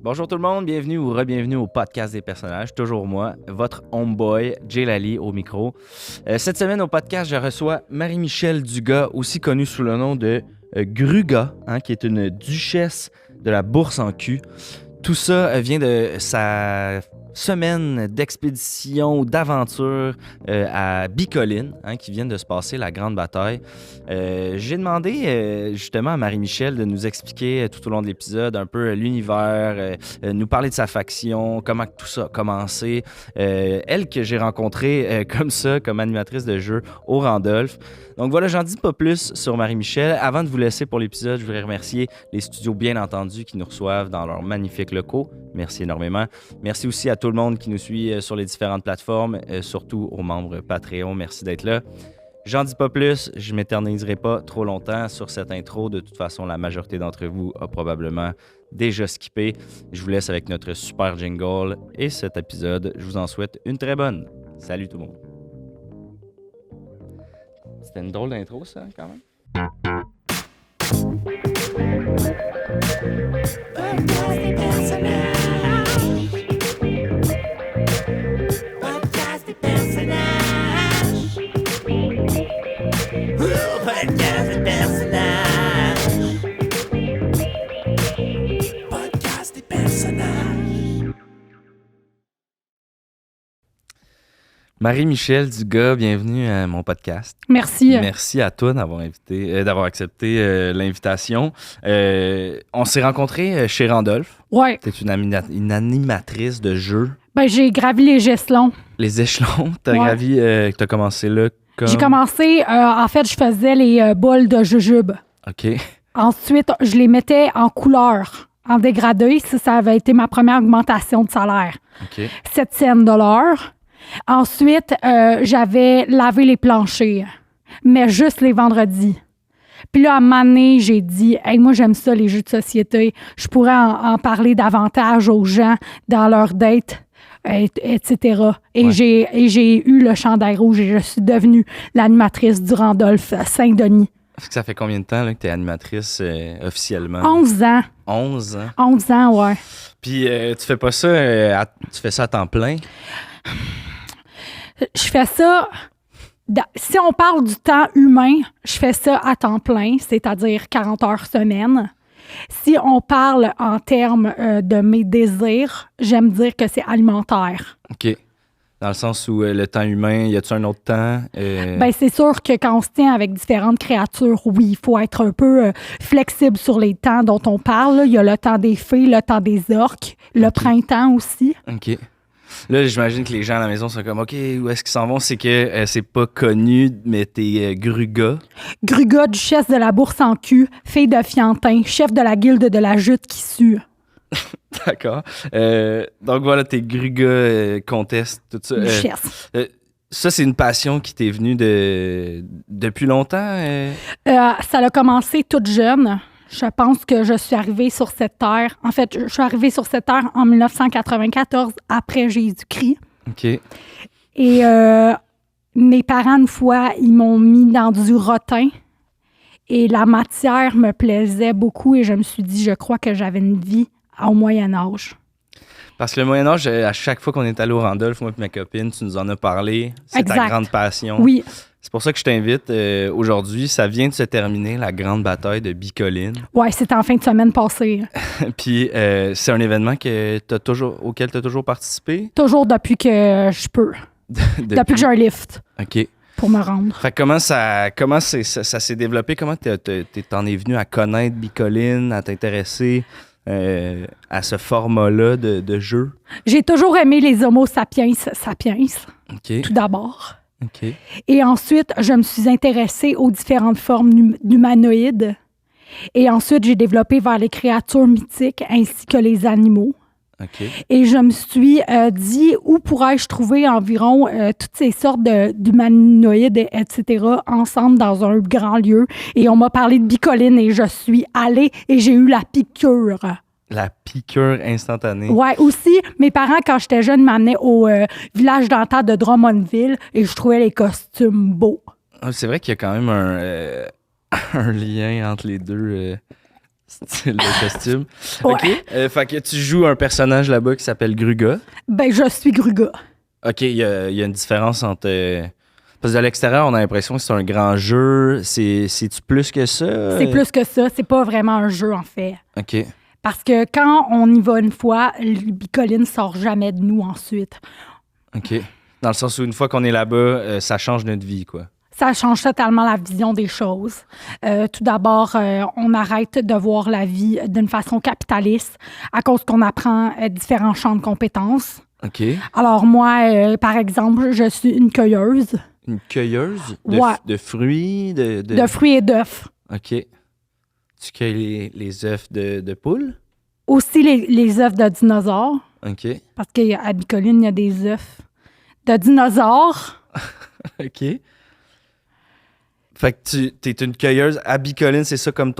Bonjour tout le monde, bienvenue ou re-bienvenue au podcast des personnages. Toujours moi, votre homeboy, Jay Lally au micro. Cette semaine au podcast, je reçois Marie-Michel Dugas, aussi connue sous le nom de Gruga, qui est une duchesse de la bourse en cul. Tout ça vient de sa semaine d'expédition ou d'aventure à Bicoline, qui vient de se passer la grande bataille. J'ai demandé justement à Marie-Michel de nous expliquer tout au long de l'épisode un peu l'univers, nous parler de sa faction, comment tout ça a commencé. Elle que j'ai rencontrée comme ça, comme animatrice de jeu au Randolph. Donc voilà, j'en dis pas plus sur Marie-Michel. Avant de vous laisser pour l'épisode, je voudrais remercier les studios bien entendu qui nous reçoivent dans leurs magnifiques locaux. Merci énormément. Merci aussi à tout le monde qui nous suit sur les différentes plateformes, surtout aux membres Patreon. Merci d'être là. J'en dis pas plus, je m'éterniserai pas trop longtemps sur cette intro. De toute façon, la majorité d'entre vous a probablement déjà skippé. Je vous laisse avec notre super jingle et cet épisode. Je vous en souhaite une très bonne. Salut tout le monde. C'était une drôle d'intro, ça, quand même. Marie-Michel Dugas, bienvenue à mon podcast. Merci. Merci à toi d'avoir accepté l'invitation. On s'est rencontrés chez Randolph. Ouais. Tu es une animatrice de jeu. Ben, j'ai gravi les échelons. Les échelons, tu as commencé là comme... J'ai commencé, en fait, je faisais les bols de jujube. OK. Ensuite, je les mettais en couleur, en dégradé. Ça avait été ma première augmentation de salaire. OK. 7 cents de l'heure. Ensuite, j'avais lavé les planchers, mais juste les vendredis. Puis là, à un moment donné, j'ai dit, hey, moi, j'aime ça, les jeux de société. Je pourrais en parler davantage aux gens dans leur date, etc. Et Ouais. j'ai eu le chandail rouge et je suis devenue l'animatrice du Randolph Saint-Denis. Ça fait combien de temps là, que tu es animatrice officiellement? 11 ans. 11 ans. 11 ans, ouais. Puis tu fais pas ça, tu fais ça à temps plein? Je fais ça... Si on parle du temps humain, je fais ça à temps plein, c'est-à-dire 40 heures semaine. Si on parle en termes de mes désirs, j'aime dire que c'est alimentaire. OK. Dans le sens où le temps humain, y a-tu un autre temps? Ben, c'est sûr que quand on se tient avec différentes créatures, oui, il faut être un peu flexible sur les temps dont on parle. Là. Il y a le temps des fées, le temps des orques, le printemps aussi. OK. Là, j'imagine que les gens à la maison sont comme, OK, où est-ce qu'ils s'en vont? C'est que c'est pas connu, mais t'es Gruga. Gruga, duchesse de la bourse en cul, fille de Fiantin, chef de la guilde de la jute qui sue. D'accord. Donc voilà, t'es Gruga, comtesse, tout ça. Duchesse. Ça, c'est une passion qui t'est venue depuis longtemps? Ça a commencé toute jeune. Je pense que je suis arrivée sur cette terre. En fait, je suis arrivée sur cette terre en 1994, après Jésus-Christ. OK. Et mes parents, une fois, ils m'ont mis dans du rotin. Et la matière me plaisait beaucoup. Et je me suis dit, je crois que j'avais une vie au Moyen-Âge. Parce que le Moyen-Âge, à chaque fois qu'on est allé au Randolph, moi et ma copine, tu nous en as parlé. C'est ta Exact. grande passion. Oui. C'est pour ça que je t'invite aujourd'hui. Ça vient de se terminer, la grande bataille de Bicoline. Ouais, c'était en fin de semaine passée. Puis c'est un événement auquel tu as toujours participé? Toujours depuis que je peux. Depuis que j'ai un lift OK. pour me rendre. Fait que comment ça s'est développé? Comment t'en es venu à connaître Bicoline, à t'intéresser à ce format-là de jeu? J'ai toujours aimé les Homo sapiens, OK. tout d'abord. OK. Et ensuite, je me suis intéressée aux différentes formes d'humanoïdes. Et ensuite, j'ai développé vers les créatures mythiques ainsi que les animaux. OK. Et je me suis dit, où pourrais-je trouver environ toutes ces sortes d'humanoïdes, etc., ensemble dans un grand lieu. Et on m'a parlé de Bicoline et je suis allée et j'ai eu la piqûre. La piqûre instantanée. Ouais, aussi, mes parents, quand j'étais jeune, m'amenaient au village dentaire de Drummondville et je trouvais les costumes beaux. C'est vrai qu'il y a quand même un lien entre les deux. style de costume. Ouais. OK. Fait que tu joues un personnage là-bas qui s'appelle Gruga. Ben, je suis Gruga. OK, il y a une différence entre... parce que de l'extérieur, on a l'impression que c'est un grand jeu. C'est-tu plus que ça? C'est plus que ça. C'est pas vraiment un jeu, en fait. OK. Parce que quand on y va une fois, le bicoline sort jamais de nous ensuite. OK. Dans le sens où une fois qu'on est là-bas, ça change notre vie, quoi. Ça change totalement la vision des choses. Tout d'abord, on arrête de voir la vie d'une façon capitaliste à cause qu'on apprend différents champs de compétences. OK. Alors moi, par exemple, je suis une cueilleuse Une cueilleuse Ouais. de fruits, de fruits et d'œufs. OK. Tu cueilles les œufs de poule? Aussi les œufs de dinosaures, OK. parce qu'à Bicoline, il y a des œufs de dinosaures. OK. Fait que t'es une cueilleuse à Bicoline, c'est ça comme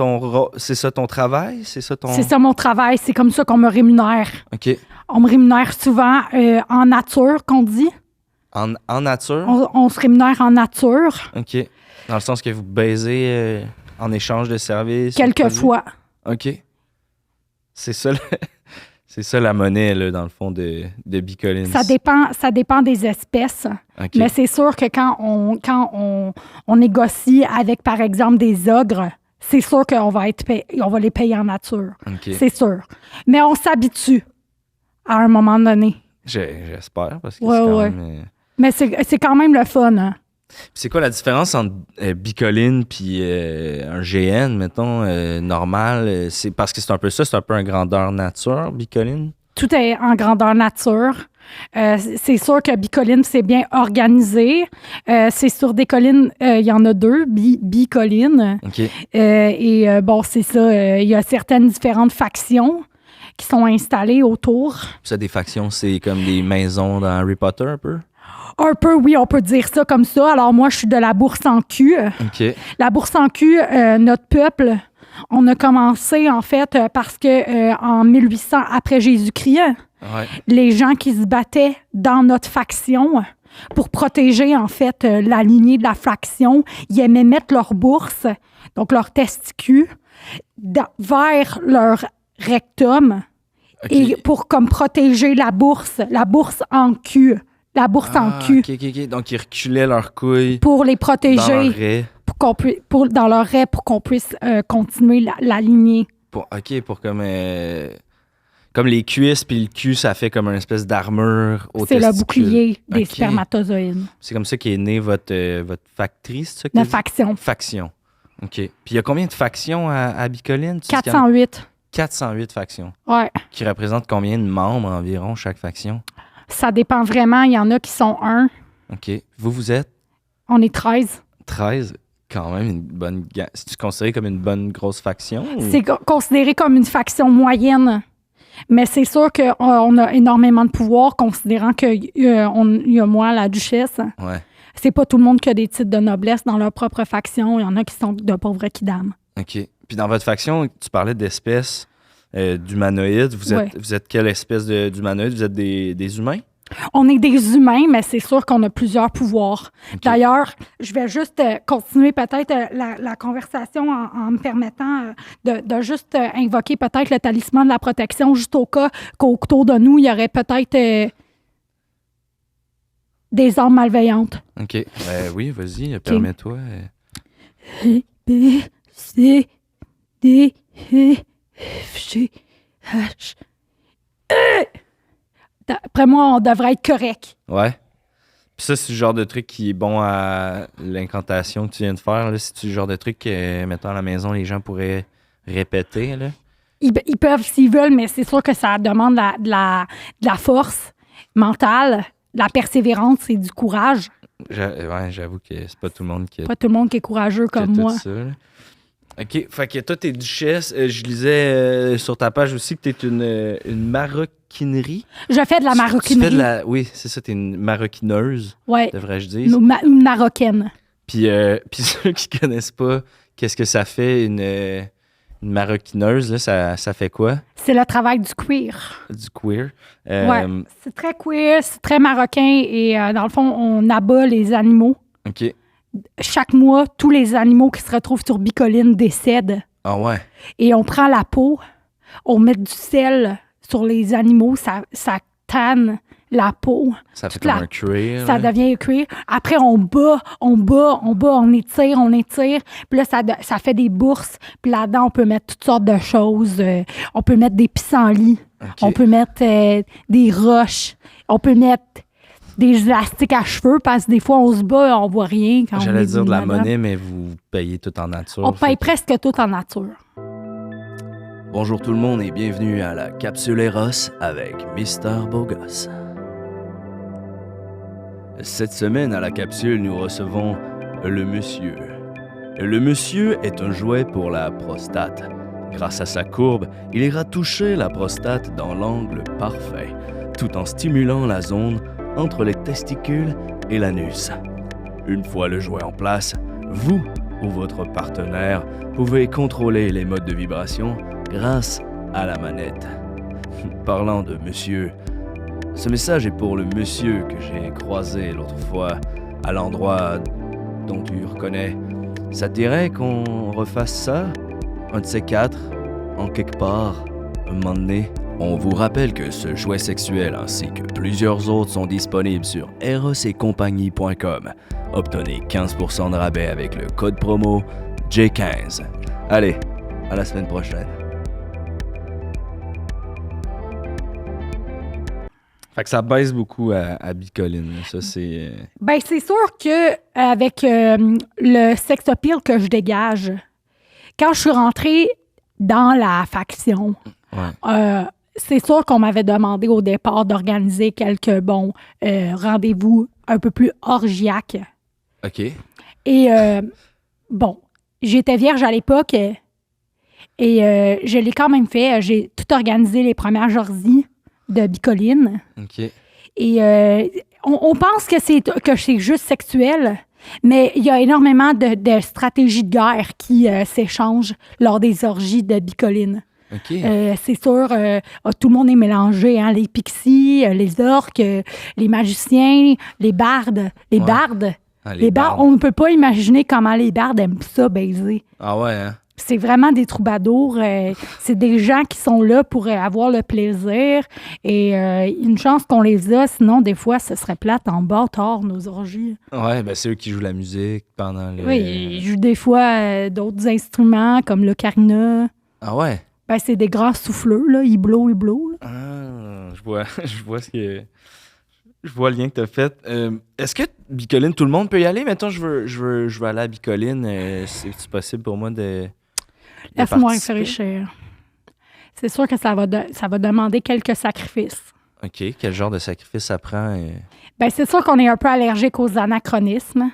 c'est ça ton travail? C'est ça ton... C'est ça mon travail, c'est comme ça qu'on me rémunère. OK. On me rémunère souvent en nature, qu'on dit. En nature? On se rémunère en nature, OK. Dans le sens que vous baisez en échange de services? quelquefois. OK. C'est ça, c'est ça la monnaie, là, dans le fond, de Bicoline. Ça dépend des espèces. OK. Mais c'est sûr que quand on négocie avec, par exemple, des ogres, c'est sûr qu'on va on va les payer en nature. OK. C'est sûr. Mais on s'habitue à un moment donné. J'espère, parce que Ouais, c'est quand ouais. même... Mais c'est quand même le fun. Hein? C'est quoi la différence entre Bicoline puis un GN, mettons, normal? C'est parce que c'est un peu ça, c'est un peu un grandeur nature, Bicoline? Tout est en grandeur nature. C'est sûr que Bicoline, c'est bien organisé. C'est sur des collines, il y en a deux, bicolines. OK. Bon, c'est ça. Il y a certaines différentes factions qui sont installées autour. Puis ça, des factions, c'est comme des maisons dans Harry Potter, un peu? Un peu, oui, on peut dire ça comme ça. Alors moi, je suis de la bourse en cul. OK. La bourse en cul, notre peuple, on a commencé en fait parce que en 1800 après Jésus-Christ, Ouais. les gens qui se battaient dans notre faction pour protéger en fait la lignée de la faction, ils aimaient mettre leur bourse, donc leur testicule, vers leur rectum OK. et pour comme protéger la bourse en cul. La bourse en cul. OK. Donc, ils reculaient leurs couilles Pour les dans protéger, leur raie. dans leur raie, pour qu'on puisse continuer la lignée. OK, pour comme les cuisses puis le cul, ça fait comme une espèce d'armure au C'est le testicule. bouclier des OK. spermatozoïdes. C'est comme ça qu'est née votre factrice, c'est ça? que La t'as dit? faction. Faction. OK. Puis il y a combien de factions à Bicoline? Tu dis qu'il y en a 408. 408 factions. Ouais. Qui représentent combien de membres environ chaque faction? Ça dépend vraiment. Il y en a qui sont 1. OK. Vous êtes On est 13. 13. Quand même une bonne... C'est-tu considéré comme une bonne grosse faction? Ou... C'est considéré comme une faction moyenne. Mais c'est sûr qu'on a énormément de pouvoir, considérant qu'il y a moi, la duchesse. Ouais. C'est pas tout le monde qui a des titres de noblesse dans leur propre faction. Il y en a qui sont de pauvres quidam. OK. Puis dans votre faction, tu parlais d'espèces d'humanoïdes. Vous êtes quelle espèce d'humanoïdes? Vous êtes des humains? On est des humains, mais c'est sûr qu'on a plusieurs pouvoirs. OK. D'ailleurs, je vais juste continuer peut-être la conversation en me permettant de juste invoquer peut-être le talisman de la protection, juste au cas qu'autour de nous, il y aurait peut-être des âmes malveillantes. OK. Oui, vas-y, permets-toi. B, C, D, E, F, G, H, E. Après moi, on devrait être correct. Ouais. Puis ça, c'est le genre de truc qui est bon à l'incantation que tu viens de faire. Là. C'est-tu le genre de truc que, mettons, à la maison, les gens pourraient répéter, là? Ils peuvent s'ils veulent, mais c'est sûr que ça demande de la force mentale, de la persévérance et du courage. J'avoue que c'est pas tout le monde qui a, Pas tout le monde qui est courageux qui a comme tout moi. ça. Là. OK. Fait que toi, t'es duchesse. Je lisais sur ta page aussi que t'es une maroquinerie. Je fais de la Tu maroquinerie. fais de la... Oui, c'est ça, t'es une maroquineuse, Ouais, devrais-je dire. une marocaine. Puis ceux qui connaissent pas, qu'est-ce que ça fait une maroquineuse, là, ça fait quoi? C'est le travail du queer. Du queer. Ouais, c'est très queer, c'est très marocain et dans le fond, on abat les animaux. OK. Chaque mois, tous les animaux qui se retrouvent sur Bicoline décèdent Ah ouais? Et on prend la peau, on met du sel sur les animaux, ça tanne la peau. Ça fait comme un cuir. Ça devient cuir. Après, on bat, on étire. Puis là, ça fait des bourses. Puis là-dedans, on peut mettre toutes sortes de choses. On peut mettre des pissenlits. Okay. On peut mettre des roches. On peut mettre des élastiques à cheveux parce que des fois, on se bat, on voit rien. J'allais dire de la monnaie, mais vous payez tout en nature. On paye presque tout en nature. Bonjour tout le monde et bienvenue à la Capsule Eros avec Mister Bogos. Cette semaine à la capsule, nous recevons le monsieur. Le monsieur est un jouet pour la prostate. Grâce à sa courbe, il ira toucher la prostate dans l'angle parfait, tout en stimulant la zone entre les testicules et l'anus. Une fois le jouet en place, vous ou votre partenaire pouvez contrôler les modes de vibration grâce à la manette. Parlant de monsieur, ce message est pour le monsieur que j'ai croisé l'autre fois à l'endroit dont tu reconnais. Ça te dirait qu'on refasse ça, un de ces quatre, en quelque part, un moment donné? On vous rappelle que ce jouet sexuel ainsi que plusieurs autres sont disponibles sur erosetcompagnie.com. Obtenez 15% de rabais avec le code promo J15. Allez, à la semaine prochaine. Fait que ça baisse beaucoup à Bicoline. Ça, c'est... Ben, c'est sûr qu'avec le sex appeal que je dégage, quand je suis rentrée dans la faction, ouais. C'est sûr qu'on m'avait demandé au départ d'organiser quelques rendez-vous un peu plus orgiaques. OK. Et j'étais vierge à l'époque et je l'ai quand même fait. J'ai tout organisé les premières jordies de Bicoline. OK. Et on pense que c'est juste sexuel, mais il y a énormément de stratégies de guerre qui s'échangent lors des orgies de Bicoline. Okay. C'est sûr, tout le monde est mélangé, hein? Les pixies, les orques, les magiciens, les bardes. Les bardes. Ah, les bardes, on ne peut pas imaginer comment les bardes aiment ça baiser. Ah ouais, hein? C'est vraiment des troubadours. C'est des gens qui sont là pour avoir le plaisir. Et une chance qu'on les a, sinon, des fois, ce serait plate en bâtard, nos orgies. Ouais, ben c'est eux qui jouent la musique pendant le... Oui, ils jouent des fois d'autres instruments, comme l'ocarina. Ah ouais? Ben, c'est des grands souffleurs, là. Ils blow. Ah, je vois ce que... Je vois le lien que t'as fait. Est-ce que Bicoline, tout le monde peut y aller? Mettons, je veux aller à Bicoline. C'est possible pour moi de Laisse-moi réfléchir. C'est sûr que ça va demander quelques sacrifices. OK. Quel genre de sacrifice ça prend? Ben, c'est sûr qu'on est un peu allergique aux anachronismes.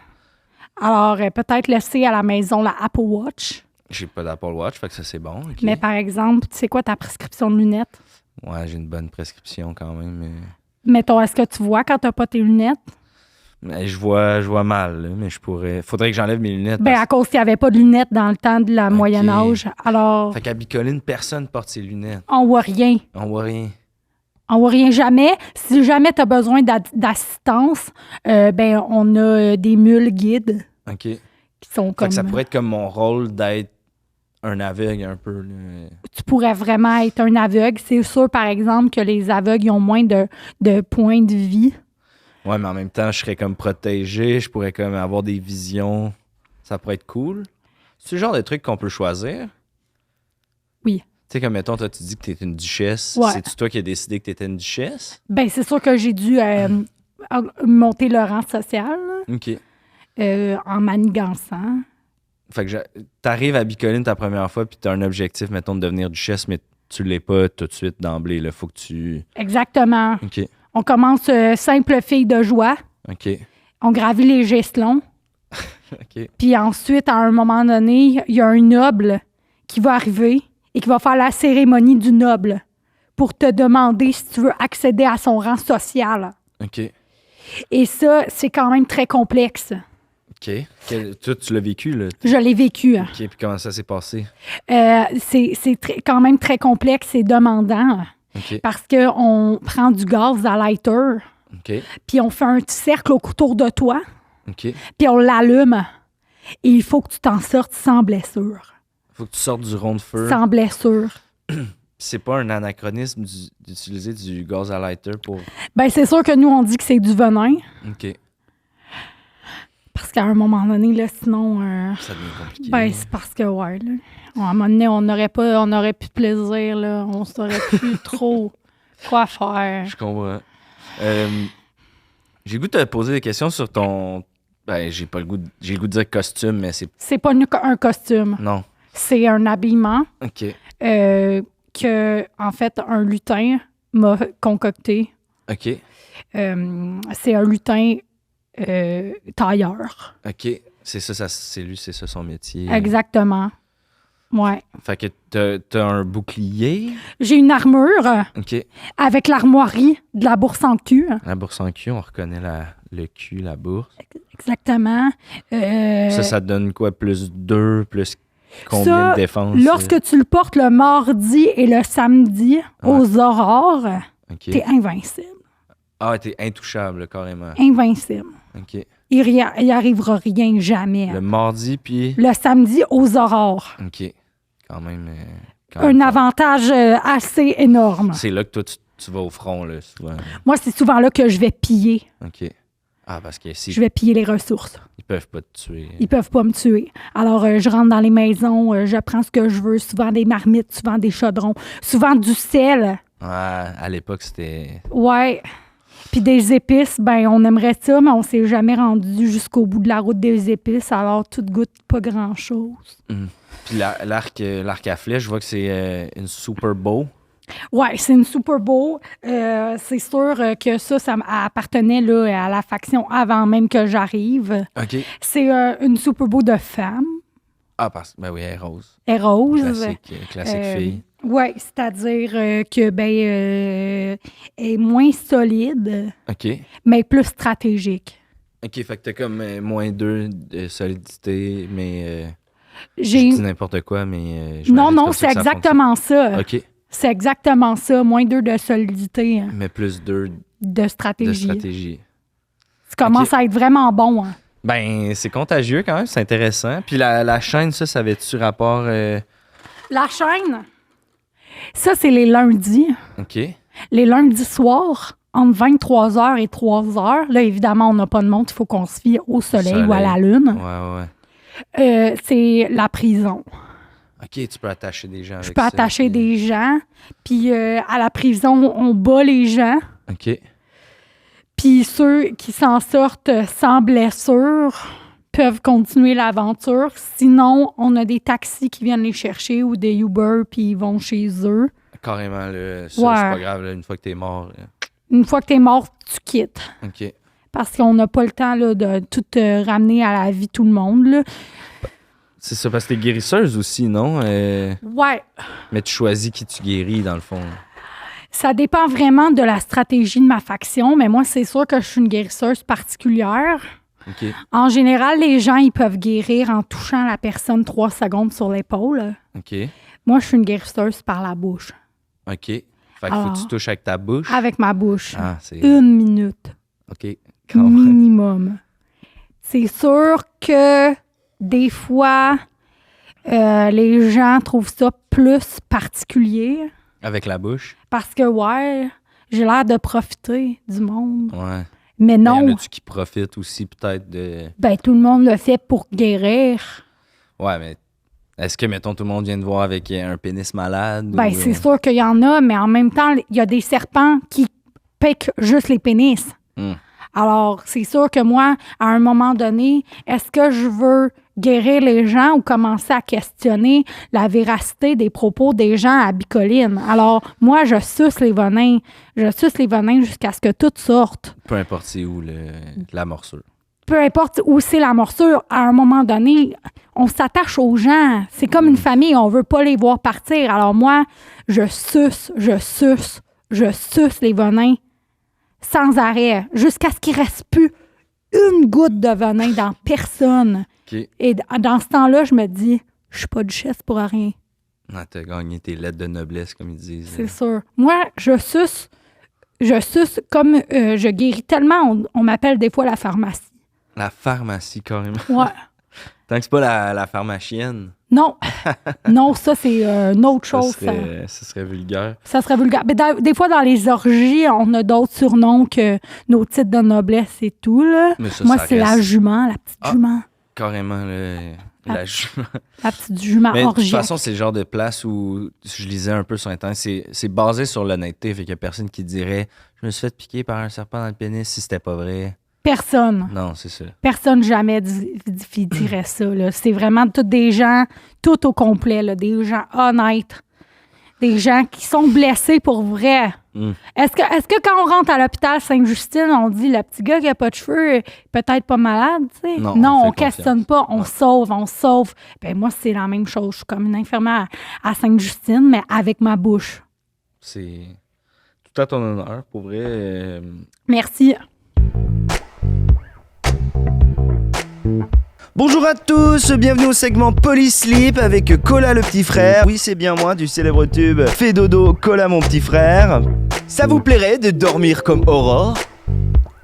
Alors, peut-être laisser à la maison la Apple Watch. J'ai pas d'Apple Watch, fait que ça, c'est bon. Okay. Mais par exemple, tu sais quoi ta prescription de lunettes? Ouais, j'ai une bonne prescription quand même. Mettons, est-ce que tu vois quand t'as pas tes lunettes? Mais je vois mal, là, mais je pourrais... Faudrait que j'enlève mes lunettes. Ben, à cause qu'il n'y avait pas de lunettes dans le temps de la Moyen Âge. Alors... Fait qu'à Bicoline, personne porte ses lunettes. On voit rien. On voit rien. On voit rien jamais. Si jamais tu as besoin d'assistance, ben on a des mules guides. OK. Qui sont comme... Fait que ça pourrait être comme mon rôle d'être un aveugle un peu. Là. Tu pourrais vraiment être un aveugle. C'est sûr, par exemple, que les aveugles ils ont moins de points de vie. Ouais, mais en même temps, je serais comme protégé. Je pourrais comme avoir des visions. Ça pourrait être cool. C'est le genre de truc qu'on peut choisir? Oui. Tu sais, comme mettons, toi, tu dis que tu es une duchesse. Ouais. C'est-tu toi qui as décidé que tu étais une duchesse? Ben, c'est sûr que j'ai dû monter le rang social. OK. En manigançant. Fait que t'arrives à Bicoline ta première fois, puis t'as un objectif, mettons, de devenir duchesse, mais tu l'es pas tout de suite d'emblée. Là. Faut que tu... Exactement. OK. On commence simple fille de joie. OK. On gravit les gestelons. OK. Puis ensuite, à un moment donné, il y a un noble qui va arriver et qui va faire la cérémonie du noble pour te demander si tu veux accéder à son rang social. OK. Et ça, c'est quand même très complexe. OK. Toi, tu l'as vécu, là? Je l'ai vécu. OK, puis comment ça s'est passé? C'est quand même très complexe et demandant. OK. Parce qu'on prend du gaz à lighter, OK. puis on fait un petit cercle autour de toi, OK. puis on l'allume. Et il faut que tu t'en sortes sans blessure. Faut que tu sortes du rond de feu. sans blessure. C'est pas un anachronisme d'utiliser du gaz à lighter pour... Ben, c'est sûr que nous, on dit que c'est du venin. OK. Parce qu'à un moment donné, là, sinon... Ça devient compliqué. ben, c'est parce que, ouais, là, à un moment donné, on n'aurait plus de plaisir, là. On saurait plus trop quoi faire. Je comprends. J'ai le goût de te poser des questions sur ton... Ben, j'ai le goût de dire costume, mais c'est... C'est pas un costume. Non. C'est un habillement OK. que, en fait, un lutin m'a concocté. OK. C'est un lutin tailleur. OK. C'est ça, c'est ça son métier. Exactement. Ouais. Fait que t'as un bouclier. J'ai une armure OK. avec l'armoirie de la bourse en cul. La bourse en cul, on reconnaît le cul, la bourse. Exactement. Ça te donne quoi? Plus 2, plus combien ça, de défense? Lorsque tu le portes le mardi et le samedi aux aurores, OK. t'es invincible. Ah, t'es intouchable, carrément. Invincible. OK. Il arrivera rien, jamais. Le mardi, puis... Le samedi aux aurores. OK. Quand même... Un avantage assez énorme. C'est là que toi, tu vas au front, là, souvent. Moi, c'est souvent là que je vais piller. OK. Ah, parce que si... Je vais piller les ressources. Ils peuvent pas te tuer. Ils peuvent pas me tuer. Alors, je rentre dans les maisons, je prends ce que je veux, souvent des marmites, souvent des chaudrons, souvent du sel. Ah, à l'époque, c'était... Ouais. Puis des épices, ben on aimerait ça, mais on s'est jamais rendu jusqu'au bout de la route des épices, alors tout goûte pas grand-chose. Puis l'arc à flèche, je vois que c'est une Super Bow. Ouais, c'est une Super Bowl. C'est sûr que ça appartenait là, à la faction avant même que j'arrive. OK. C'est une Super Bowl de femme. Ah, ben oui, elle est rose. Elle est rose. Classique fille. Oui, c'est-à-dire que elle est moins solide, OK. mais plus stratégique. OK, fait que t'as comme -2 de solidité, mais... je J'ai dis n'importe quoi, mais... non, c'est exactement ça. OK. C'est exactement ça. -2 de solidité. Mais plus 2 de stratégie. Ça commence à être vraiment bon. Hein. Ben, c'est contagieux quand même, c'est intéressant. Puis la chaîne, ça avait-tu rapport... La chaîne, ça, c'est les lundis. OK. Les lundis soirs, entre 23h et 3h. Là, évidemment, on n'a pas de montre, il faut qu'on se fie au soleil ou à la lune. Ouais. C'est la prison. OK, tu peux attacher des gens avec ça. Je peux attacher des gens. Puis à la prison, on bat les gens. OK. Puis ceux qui s'en sortent sans blessure peuvent continuer l'aventure. Sinon, on a des taxis qui viennent les chercher ou des Uber, puis ils vont chez eux. Carrément, là, ça, c'est pas grave, là, une fois que t'es mort. Là. Une fois que t'es mort, tu quittes. OK. Parce qu'on n'a pas le temps là, de tout ramener à la vie tout le monde. Là. C'est ça, parce que t'es guérisseuse aussi, non? Ouais. Mais tu choisis qui tu guéris, dans le fond. Ça dépend vraiment de la stratégie de ma faction, mais moi, c'est sûr que je suis une guérisseuse particulière. OK. En général, les gens, ils peuvent guérir en touchant la personne 3 secondes sur l'épaule. OK. Moi, je suis une guérisseuse par la bouche. OK. Fait qu'il faut que tu touches avec ta bouche. Avec ma bouche. Ah, c'est... 1 minute. OK. Minimum. C'est sûr que des fois, les gens trouvent ça plus particulier. Avec la bouche? Parce que, ouais, j'ai l'air de profiter du monde. Ouais. Mais non. Il y en a-tu qui profitent aussi, peut-être, de... Ben, tout le monde le fait pour guérir. Ouais, mais est-ce que, mettons, tout le monde vient de voir avec un pénis malade? Ben, ou... c'est sûr qu'il y en a, mais en même temps, il y a des serpents qui piquent juste les pénis. Alors, c'est sûr que moi, à un moment donné, est-ce que je veux guérir les gens ou commencer à questionner la véracité des propos des gens à Bicoline? Alors, moi, je suce les venins. Je suce les venins jusqu'à ce que tout sorte. Peu importe c'est où la morsure. Peu importe où c'est la morsure, à un moment donné, on s'attache aux gens. C'est comme une famille, on veut pas les voir partir. Alors moi, je suce les venins sans arrêt, jusqu'à ce qu'il reste plus une goutte de venin dans personne. Okay. Et dans ce temps-là, je me dis, je suis pas duchesse pour rien. Ah, t'as gagné tes lettres de noblesse, comme ils disent. C'est sûr. Moi, je suce comme je guéris tellement, on m'appelle des fois la pharmacie. La pharmacie, carrément. Ouais. Tant que c'est pas la pharmacienne. Non. Non, ça, c'est une autre chose. Ça serait vulgaire. Ça serait vulgaire. Mais des fois, dans les orgies, on a d'autres surnoms que nos titres de noblesse et tout. Là. Mais ça, Moi, ça c'est reste la jument, la petite jument. carrément la jument. La petite jument Mais de toute orgie. façon, c'est le genre de place où, je lisais un peu sur Internet, c'est basé sur l'honnêteté. Fait qu'il y a personne qui dirait « Je me suis fait piquer par un serpent dans le pénis » si c'était pas vrai. Personne. Non, c'est ça. Personne jamais dirait ça. Là. C'est vraiment tous des gens, tout au complet, là, des gens honnêtes, des gens qui sont blessés pour vrai. Est-ce que quand on rentre à l'hôpital Sainte-Justine, on dit le petit gars qui a pas de cheveux est peut-être pas malade? Tu sais? Non, on questionne pas, on sauve. Ben, moi, c'est la même chose. Je suis comme une infirmière à Sainte-Justine, mais avec ma bouche. C'est tout à ton honneur, pour vrai. Merci. Bonjour à tous, bienvenue au segment Polysleep avec Cola le petit frère. Oui, c'est bien moi du célèbre tube Fais dodo, Cola mon petit frère. Ça vous plairait de dormir comme Aurore?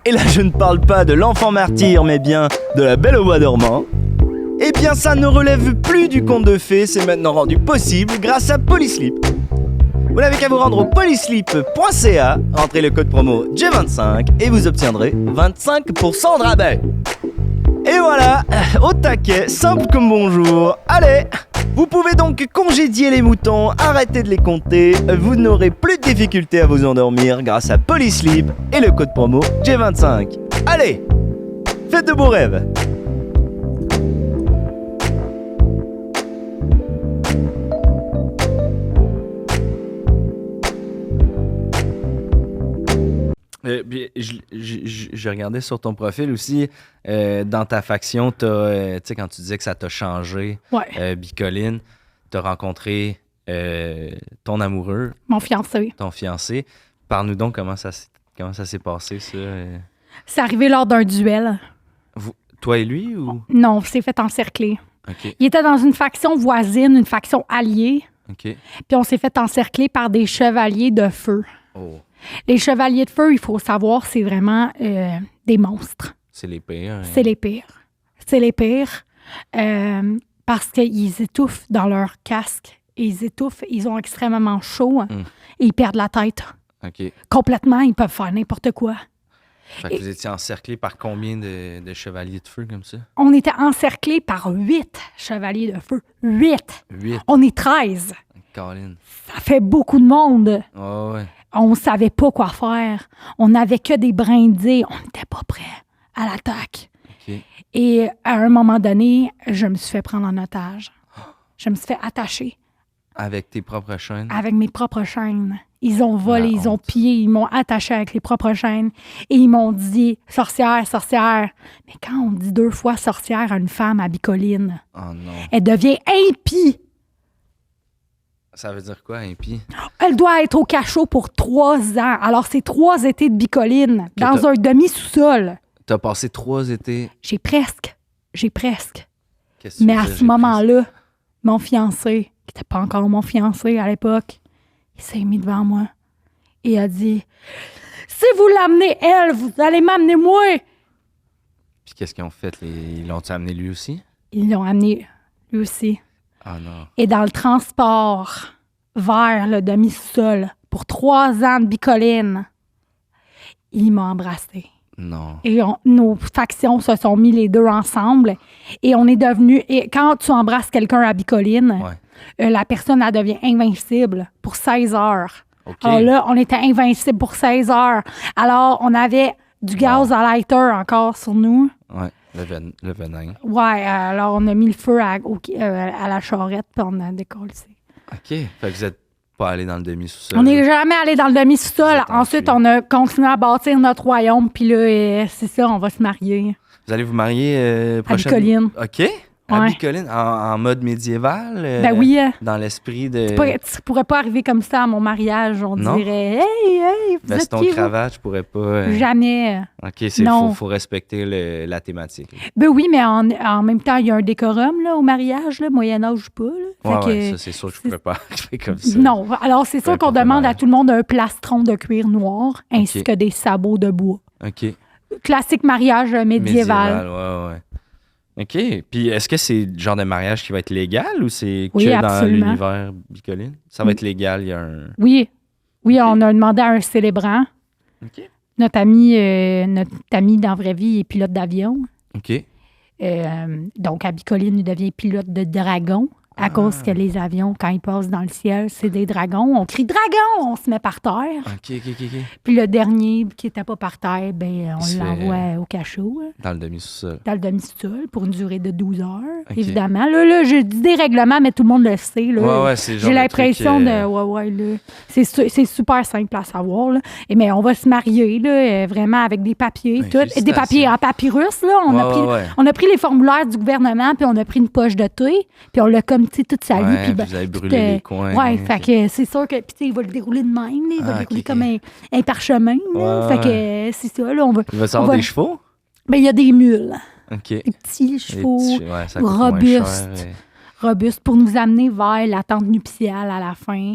Et là, je ne parle pas de l'enfant martyr, mais bien de la Belle au bois dormant. Eh bien, ça ne relève plus du conte de fées, c'est maintenant rendu possible grâce à Polysleep. Vous n'avez qu'à vous rendre au polysleep.ca, rentrez le code promo J25 et vous obtiendrez 25% de rabais. Et voilà, au taquet, simple comme bonjour. Allez, vous pouvez donc congédier les moutons, arrêter de les compter. Vous n'aurez plus de difficultés à vous endormir grâce à Polysleep et le code promo J25. Allez, faites de beaux rêves. Puis, je regardais sur ton profil aussi, dans ta faction, tu sais, quand tu disais que ça t'a changé, Bicoline, tu as rencontré ton amoureux. Mon fiancé. Ton fiancé. Parle-nous donc comment ça s'est passé, ça. C'est arrivé lors d'un duel. Toi et lui, ou? Non, c'est fait encercler. OK. Il était dans une faction voisine, une faction alliée. OK. Puis on s'est fait encercler par des chevaliers de feu. Oh. Les chevaliers de feu, il faut savoir, c'est vraiment des monstres. C'est les pires. C'est les pires. C'est les pires. Parce qu'ils étouffent dans leur casque. Ils étouffent, ils ont extrêmement chaud. Et ils perdent la tête. OK. Complètement, ils peuvent faire n'importe quoi. Fait que vous étiez encerclés par combien de chevaliers de feu comme ça? On était encerclés par 8 chevaliers de feu. 8. 8. On est 13. Colin. Ça fait beaucoup de monde. Oh, ouais. On ne savait pas quoi faire. On n'avait que des brindilles. On n'était pas prêts à l'attaque. OK. Et à un moment donné, je me suis fait prendre en otage. Je me suis fait attacher. Avec tes propres chaînes? Avec mes propres chaînes. Ils ont volé, La ils ont honte. pillé, ils m'ont attaché avec les propres chaînes. Et ils m'ont dit « sorcière, sorcière ». Mais quand on dit 2 fois sorcière à une femme à Bicoline, Oh non. elle devient impie. Ça veut dire quoi, impie? Elle doit être au cachot pour 3 ans. Alors, c'est 3 étés de Bicoline dans t'as- un demi-sous-sol. T'as passé 3 étés. J'ai presque. Qu'est-ce que tu Mais veux à dire, ce j'ai moment-là, mon fiancé, qui n'était pas encore mon fiancé à l'époque, il s'est mis devant moi et a dit « Si vous l'amenez, elle, vous allez m'amener moi! » Puis qu'est-ce qu'ils ont fait? Ils l'ont-tu amené lui aussi? Ils l'ont amené lui aussi. Ah non. Et dans le transport vers le demi-sol, pour 3 ans de Bicoline, il m'a embrassée. Non. Et nos factions se sont mis les deux ensemble et on est devenu. Et quand tu embrasses quelqu'un à Bicoline, la personne, elle devient invincible pour 16 heures. OK. Alors là, on était invincible pour 16 heures. Alors, on avait du gaz à lighter encore sur nous. Ouais, le venin. Ouais, alors on a mis le feu à la charrette puis on a décollé. OK. Fait que vous êtes pas allé dans le demi-sous-sol. On n'est jamais allé dans le demi-sous-sol. Vous êtes Ensuite, enfui. on a continué à bâtir notre royaume. Puis là, c'est ça, on va se marier. Vous allez vous marier prochainement? Bicoline. OK. À Ouais. Bicoline, en mode médiéval? Ben oui. Dans l'esprit de... Tu pourrais pas arriver comme ça à mon mariage. On Non? dirait « Hey, vous êtes Veston, qui, vous? cravate, je pourrais pas... Jamais. OK, Non. faut respecter la thématique. là. Ben oui, mais en même temps, il y a un décorum là, au mariage, là, Moyen-Âge ou pas. Là. Fait que- Ça, c'est sûr que je pourrais pas arriver comme ça. Non. Alors, c'est sûr Peu qu'on importe le demande à mariage. tout le monde un plastron de cuir noir ainsi OK. que des sabots de bois. OK. Classique mariage médiéval. Ouais. OK. Puis est-ce que c'est le genre de mariage qui va être légal ou c'est Oui, que dans absolument. l'univers bicoline? Ça va être légal, il y a un... Oui. Oui, OK. on a demandé à un célébrant. OK. Notre ami dans la vraie vie est pilote d'avion. OK. Donc, à Bicoline, il devient pilote de dragon. À cause que les avions, quand ils passent dans le ciel, c'est des dragons. On crie « Dragon », on se met par terre. OK. Puis le dernier qui n'était pas par terre, ben, Il se on fait- l'envoie au cachot, Dans le demi-sous-sol. dans le demi-sol, pour une durée de 12 heures, OK. évidemment. Là, je dis des règlements, mais tout le monde le sait. Là. Ouais, c'est genre J'ai le l'impression truc, de... Ouais, là. C'est super simple à savoir. Là. Mais on va se marier, là, vraiment, avec des papiers, Ben, tout. Et des papiers en papyrus, là. On a pris les formulaires du gouvernement, puis on a pris une poche de thé, puis on l'a comme, tu sais, toute sa vie. Ouais, Puis, puis vous avez brûlé les coins. Ouais, fait que c'est sûr que, puis tu sais, il va le dérouler de même, là. Il va le dérouler OK. comme un parchemin, là. Ouais, Fait que c'est ça, là. On va... Il va savoir des chevaux? Ben, il y a des mules. OK. Des petits chevaux Ouais, ça coûte moins robustes. cher, robustes pour nous amener vers la tente nuptiale à la fin.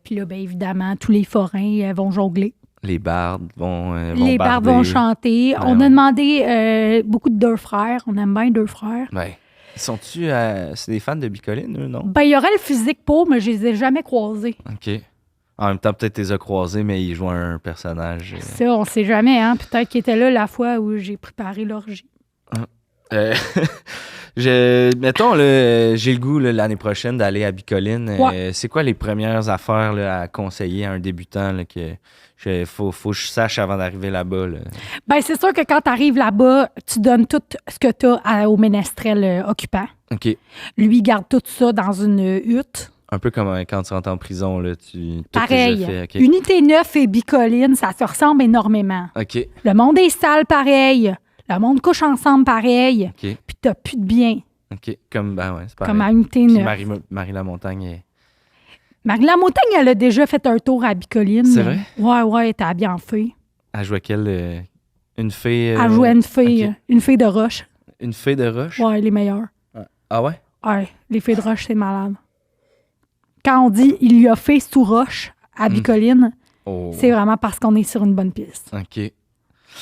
Puis là, bien évidemment, tous les forains vont jongler. Les bardes vont Les bardes vont chanter. Ben On a ouais. demandé beaucoup de deux frères. On aime bien deux frères. Ben, sont-tu... c'est des fans de bicoline, eux, non? Ben, il y aurait le physique pour, mais je les ai jamais croisés. OK. En même temps, peut-être tu les as croisés, mais ils jouent un personnage. Ça, on sait jamais, hein. Peut-être qu'ils étaient là la fois où j'ai préparé l'orgie. Euh, mettons, là, j'ai le goût là, l'année prochaine d'aller à Bicoline. Ouais. C'est quoi les premières affaires là, à conseiller à un débutant là, que faut que je sache avant d'arriver là-bas? Là? Ben, c'est sûr que quand tu arrives là-bas, tu donnes tout ce que tu as au ménestrel occupant. OK. Lui, il garde tout ça dans une hutte. Un peu comme quand tu rentres en prison, là, tout Pareil. est fait. OK. Unité 9 et Bicoline, ça se ressemble énormément. OK. Le monde est sale pareil. Le monde couche ensemble pareil. OK. Puis t'as plus de bien. OK. Ben ouais, c'est pareil. Comme à Unité Puis 9. Marie Lamontagne est... Marie-Lamontagne, elle a déjà fait un tour à Bicoline. C'est vrai? Ouais, elle était habillée en fée. Elle jouait quelle? Une fée... Elle jouait OK. une fée de roche. Une fée de roche? Ouais, les meilleures. Ah ouais? Ouais, les fées de roche, c'est malade. Quand on dit « il y a fait sous roche » à Bicoline, Oh. c'est vraiment parce qu'on est sur une bonne piste. OK.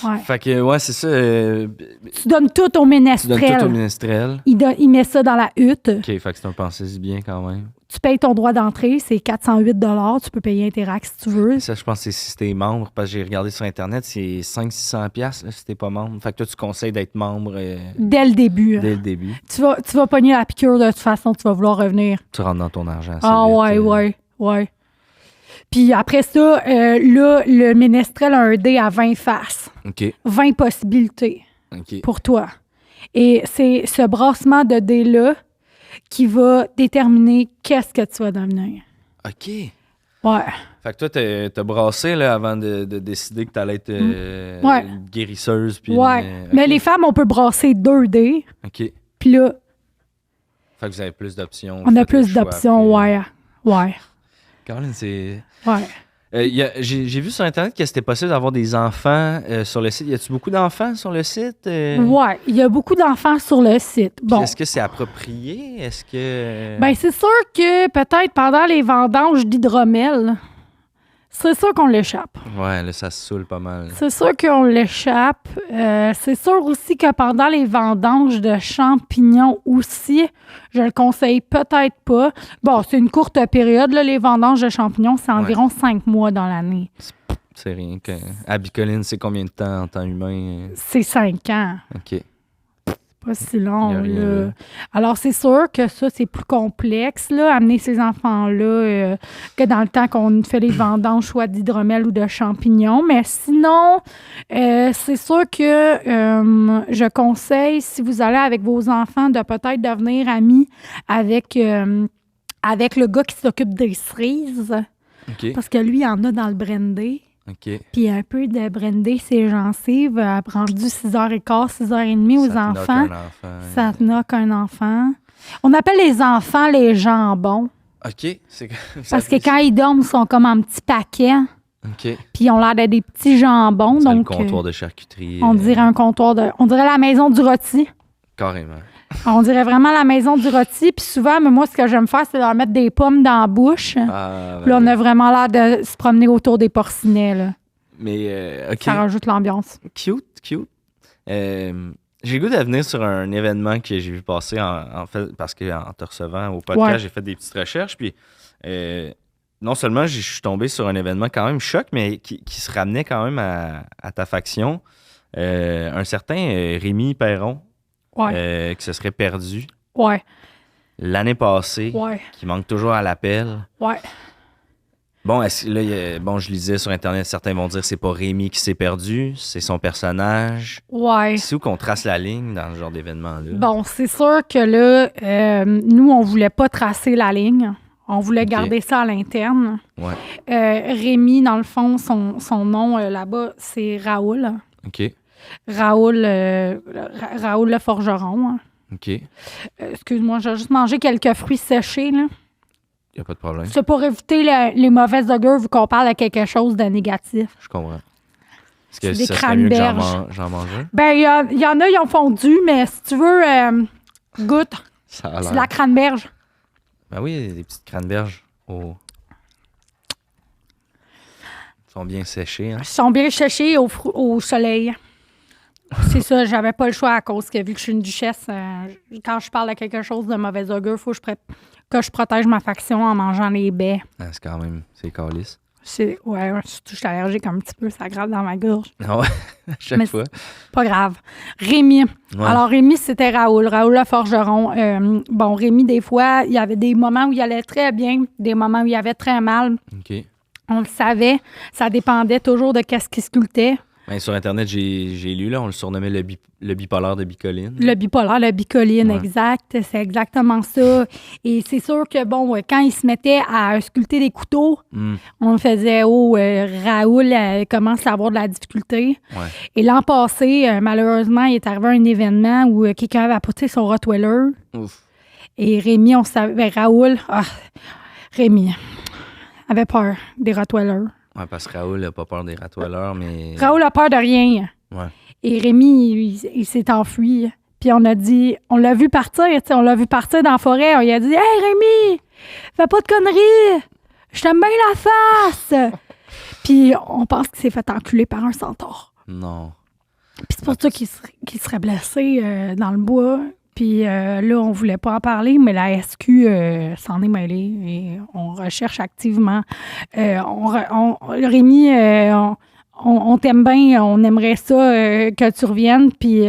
Ouais. Fait que, ouais, c'est ça. Tu donnes tout au Tu donnes ménestrel. tout au ménestrel. Il met ça dans la hutte. OK, fait que c'est un pensée bien quand même. Tu payes ton droit d'entrée, c'est 408 $. Tu peux payer Interac si tu veux. Ça, je pense que c'est si t'es membre, parce que j'ai regardé sur Internet, c'est 500-600$ là, si t'es pas membre. Fait que toi, tu conseilles d'être membre Dès le début. dès le début. Tu vas pogner la piqûre de toute façon, tu vas vouloir revenir. Tu rentres dans ton argent assez Ah vite, ouais. Puis après ça, là, le ménestrel a un dé à 20 faces. OK, 20 possibilités OK. pour toi. Et c'est ce brassement de dés-là qui va déterminer qu'est-ce que tu vas devenir. OK. Ouais. Fait que toi, t'as brassé là, avant de décider que t'allais être Ouais. une guérisseuse. Puis Ouais. OK. Mais les femmes, on peut brasser 2 dés. OK. Puis là, Fait que vous avez plus d'options. on a faites le plus choix, d'options. puis, Ouais. Caroline, c'est... Ouais. J'ai vu sur Internet que c'était possible d'avoir des enfants sur le site. Y a-tu beaucoup d'enfants sur le site? Ouais. Il y a beaucoup d'enfants sur le site. Puis Bon. est-ce que c'est approprié? Est-ce que... Ben, c'est sûr que peut-être pendant les vendanges d'hydromel, c'est sûr qu'on l'échappe. Ouais, là, ça se saoule pas mal. C'est sûr qu'on l'échappe. C'est sûr aussi que pendant les vendanges de champignons aussi, je le conseille peut-être pas. Bon, c'est une courte période, là, les vendanges de champignons, c'est environ 5 mois dans l'année. C'est rien que... À Bicoline, c'est combien de temps en temps humain? C'est 5 ans. OK. Pas si long, Y a rien, là. là. Alors, c'est sûr que ça, c'est plus complexe, là, amener ces enfants-là, que dans le temps qu'on fait les vendanges, soit d'hydromel ou de champignons. Mais sinon, c'est sûr que je conseille, si vous allez avec vos enfants, de peut-être devenir amis avec le gars qui s'occupe des cerises. OK. Parce que lui, il en a dans le brandy. OK. Puis un peu de brandy, ses gencives, rendu 6h15, 6h30 aux Ça te knock enfants. un enfant. Ça te knock un enfant. On appelle les enfants les jambons. OK. Parce que quand ils dorment, ils sont comme en petits paquets. OK. Puis ils ont l'air d'être des petits jambons. C'est le Donc, comptoir de charcuterie. on dirait un comptoir de... On dirait la maison du rôti. Carrément. On dirait vraiment la maison du rôti. Puis souvent, mais moi, ce que j'aime faire, c'est leur mettre des pommes dans la bouche. Ah, Puis là, on a vraiment l'air de se promener autour des porcinets, là. Mais, OK. Ça rajoute l'ambiance. Cute. J'ai le goût de venir sur un événement que j'ai vu passer en fait, parce qu'en te recevant au podcast, j'ai fait des petites recherches. Puis non seulement je suis tombé sur un événement quand même choc, mais qui se ramenait quand même à ta faction. Un certain Rémi Perron, qui se serait perdu l'année passée, qui manque toujours à l'appel. Ouais. Bon, je lisais sur Internet, certains vont dire que c'est pas Rémi qui s'est perdu, c'est son personnage. Ouais. C'est où qu'on trace la ligne dans ce genre d'événement-là? Bon, c'est sûr que là, nous, on voulait pas tracer la ligne. On voulait garder ça à l'interne. Ouais. Rémi, dans le fond, son nom là-bas, c'est Raoul. OK. Raoul le forgeron. OK. Excuse-moi, j'ai juste mangé quelques fruits séchés, là. Il n'y a pas de problème. C'est pour éviter les mauvaises augures vu qu'on parle de quelque chose de négatif. Je comprends. Est-ce que des ça serait mieux que cranberges. j'en mange un? Ben, il y en a, ils ont fondu, mais si tu veux, goûte. Ça a C'est l'air. de la cranberge. Ben oui, des petites cranberges. Ils sont bien séchés. Hein? Ils sont bien séchés au soleil. C'est ça, j'avais pas le choix à cause que vu que je suis une duchesse, quand je parle de quelque chose de mauvais augure, il faut que je protège ma faction en mangeant les baies. Ah, c'est quand même, c'est calice. Ouais, surtout je suis allergique un petit peu, ça grave dans ma gorge. Ah ouais, à chaque Mais fois. Pas grave. Rémi. Ouais. Alors, Rémi, c'était Raoul le forgeron. Bon, Rémi, des fois, il y avait des moments où il allait très bien, des moments où il avait très mal. OK. On le savait. Ça dépendait toujours de qu'est-ce qui sculptait. Ben, sur Internet, j'ai lu, là, on le surnommait le bipolaire de Bicoline. Le bipolaire, la bicoline, Ouais. exact. C'est exactement ça. Et c'est sûr que, bon, quand il se mettait à sculpter des couteaux, on faisait, Raoul commence à avoir de la difficulté. Ouais. Et l'an passé, malheureusement, il est arrivé un événement où quelqu'un avait apporté son Rottweiler. Ouf. Et Rémi, on savait, Raoul avait peur des Rottweilers. Ouais, parce que Raoul n'a pas peur des Rottweilers, mais. Raoul a peur de rien. Ouais. Et Rémi, il s'est enfui. Puis on l'a vu partir, tu sais, on l'a vu partir dans la forêt. On lui a dit « Hey Rémi, fais pas de conneries! Je t'aime bien la face! » Puis on pense qu'il s'est fait enculer par un centaure. Non. Puis c'est pour ça qu'il serait blessé dans le bois. Puis là, on voulait pas en parler, mais la SQ s'en est mêlée et on recherche activement. Rémi, on t'aime bien, on aimerait ça que tu reviennes. Puis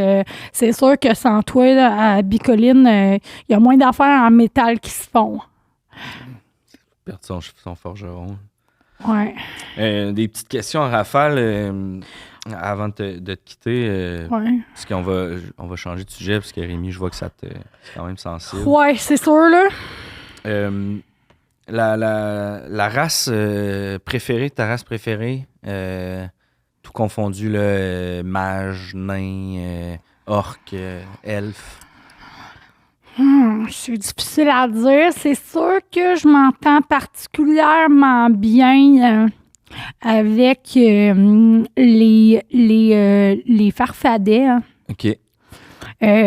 c'est sûr que sans toi, là, à Bicoline, il y a moins d'affaires en métal qui se font. Perdre son forgeron. Ouais. Des petites questions en rafale avant de te quitter. Ouais. Parce qu'on va changer de sujet, parce que Rémi, je vois que c'est quand même sensible. Ouais, c'est sûr, là. La race préférée, ta race préférée, tout confondu, là, mage, nain, orc, elfe. C'est difficile à dire. C'est sûr que je m'entends particulièrement bien avec les farfadets. Hein. OK.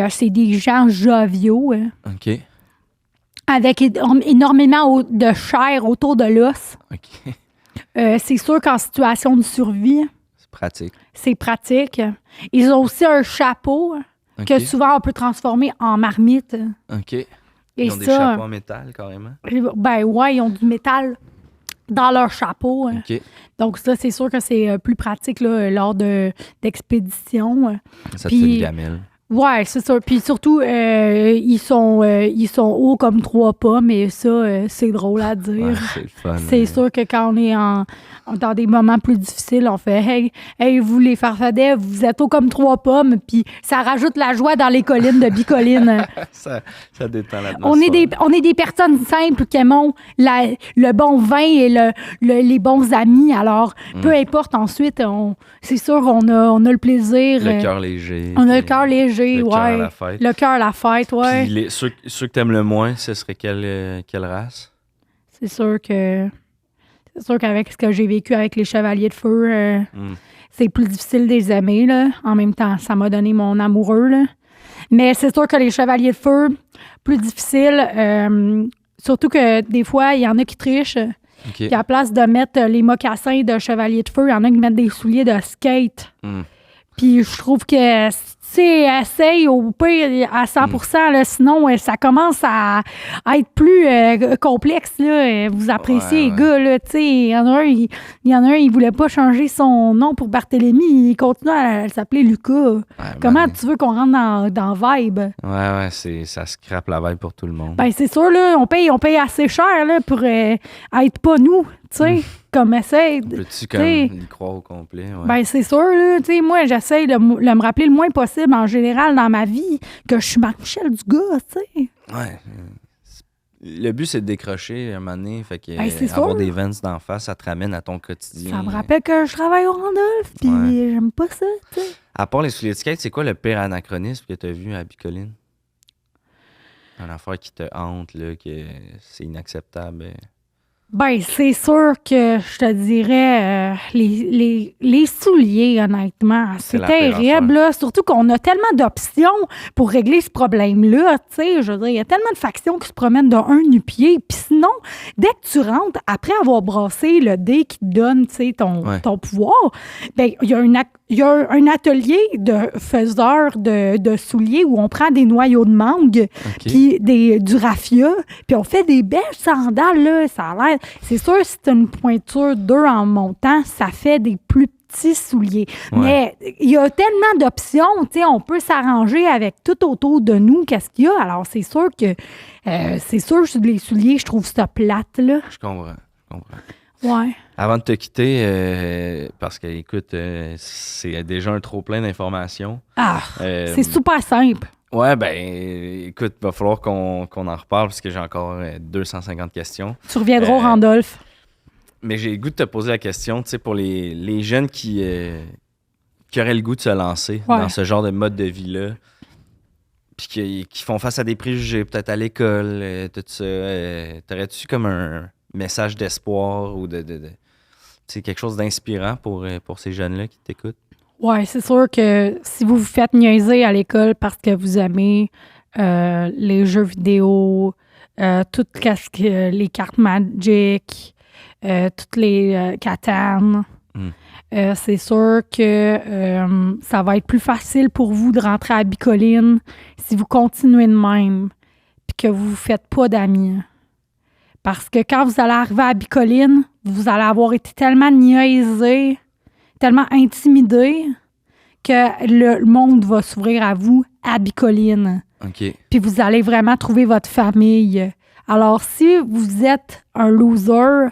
C'est des gens joviaux. OK. Avec énormément de chair autour de l'os. OK. C'est sûr qu'en situation de survie, C'est pratique. c'est pratique. Ils ont aussi un chapeau OK. que souvent on peut transformer en marmite. OK. Et Ils ont des ça, chapeaux en métal, carrément. ben ouais, ils ont du métal dans leur chapeau. OK. Donc ça, c'est sûr que c'est plus pratique là, lors d'expéditions. Ça te Puis- fait une gamelle. Ouais, c'est ça. Puis surtout, ils sont hauts comme 3 pas, mais ça, c'est drôle à dire. Ouais, c'est le fun. C'est sûr que quand on est dans des moments plus difficiles, on fait hey, vous les farfadets, vous êtes hauts comme 3 pommes, puis ça rajoute la joie dans les collines de Bicoline. Ça détend l'atmosphère. on est des personnes simples qui aimons le bon vin et les bons amis. Alors, peu importe, ensuite, c'est sûr, on a le plaisir. Le cœur léger. On a le cœur léger, le ouais. cœur à la fête. Le cœur à la fête, ouais. Puis ceux que t'aimes le moins, ce serait quelle race? C'est sûr qu'avec ce que j'ai vécu avec les chevaliers de feu, c'est plus difficile de les aimer, là. En même temps, ça m'a donné mon amoureux, là. Mais c'est sûr que les chevaliers de feu, plus difficile. Surtout que des fois, il y en a qui trichent. OK. Puis à la place de mettre les mocassins de chevalier de feu, il y en a qui mettent des souliers de skate. Puis je trouve que essaye au pire à 100%, là, sinon ça commence à être plus complexe. Là. Vous appréciez les gars. Là, il y en a un, il voulait pas changer son nom pour Barthélemy. Il continue à s'appeler Lucas. Comment tu veux qu'on rentre dans Vibe? Ouais, ça scrape la vibe pour tout le monde. Ben, c'est sûr, là, on paye assez cher là, pour être pas nous. Tu sais, comme essaye. Peux-tu comme y croire au complet? Ouais. Ben, c'est sûr, là. Tu sais, moi, j'essaie de me rappeler le moins possible en général dans ma vie que je suis Marie-Michel Dugas, tu sais. Ouais. Le but, c'est de décrocher un moment donné. Fait que sûr. avoir des Vans d'en face, ça te ramène à ton quotidien. Ça me rappelle que je travaille au Randolph, puis j'aime pas ça, tu sais. À part les souliers de skate, c'est quoi le pire anachronisme que tu as vu à Bicoline? Une affaire qui te hante, là, que c'est inacceptable. Ben, c'est sûr que je te dirais les souliers, honnêtement. C'est terrible, là. Surtout qu'on a tellement d'options pour régler ce problème-là. Tu sais, je veux dire, il y a tellement de factions qui se promènent d'un nu-pied. Puis sinon, dès que tu rentres, après avoir brassé le dé qui te donne, tu sais, ton pouvoir, ben, il y a un atelier de faiseurs de souliers où on prend des noyaux de mangue, puis du raffia, puis on fait des belles sandales, là. Ça a l'air. C'est sûr, si tu as une pointure 2 en montant, ça fait des plus petits souliers. Ouais. Mais il y a tellement d'options, tu sais, on peut s'arranger avec tout autour de nous, qu'est-ce qu'il y a. Alors, c'est sûr que les souliers, je trouve ça plate, là. Je comprends. Ouais. Avant de te quitter, parce que, écoute, c'est déjà un trop-plein d'informations. C'est super simple. Ouais, ben, écoute, il va falloir qu'on en reparle parce que j'ai encore 250 questions. Tu reviendras au Randolph. Mais j'ai le goût de te poser la question, tu sais, pour les jeunes qui auraient le goût de se lancer dans ce genre de mode de vie-là, puis qui font face à des préjugés, peut-être à l'école, tout ça. T'aurais-tu comme un message d'espoir ou de tu sais, quelque chose d'inspirant pour ces jeunes-là qui t'écoutent? Oui, c'est sûr que si vous vous faites niaiser à l'école parce que vous aimez les jeux vidéo, les cartes Magic, toutes les Catan, c'est sûr que ça va être plus facile pour vous de rentrer à Bicoline si vous continuez de même puis que vous ne vous faites pas d'amis. Parce que quand vous allez arriver à Bicoline, vous allez avoir été tellement niaisé, tellement intimidé que le monde va s'ouvrir à vous à Bicoline. OK. Puis vous allez vraiment trouver votre famille. Alors, si vous êtes un loser,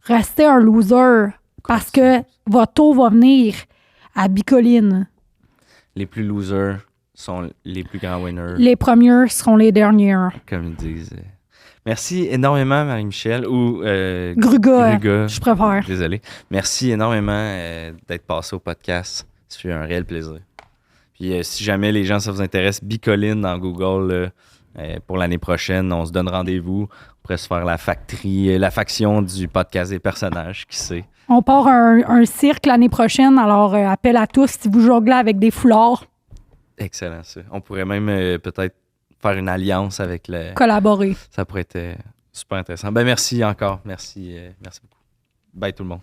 restez un loser parce que votre tour va venir à Bicoline. Les plus losers sont les plus grands winners. Les premiers seront les derniers. Comme ils disent. Merci énormément, Marie-Michel, ou Gruga, je préfère. Désolé. Merci énormément d'être passé au podcast. C'est un réel plaisir. Puis si jamais les gens, ça vous intéresse, Bicoline dans Google, pour l'année prochaine, on se donne rendez-vous. On pourrait se faire la faction du podcast des personnages, qui sait. On part un cirque l'année prochaine, alors appel à tous si vous jonglez avec des foulards. Excellent, ça. On pourrait même peut-être faire une alliance avec le... Collaborer. Ça pourrait être super intéressant. Ben merci encore. Merci beaucoup. Bye tout le monde.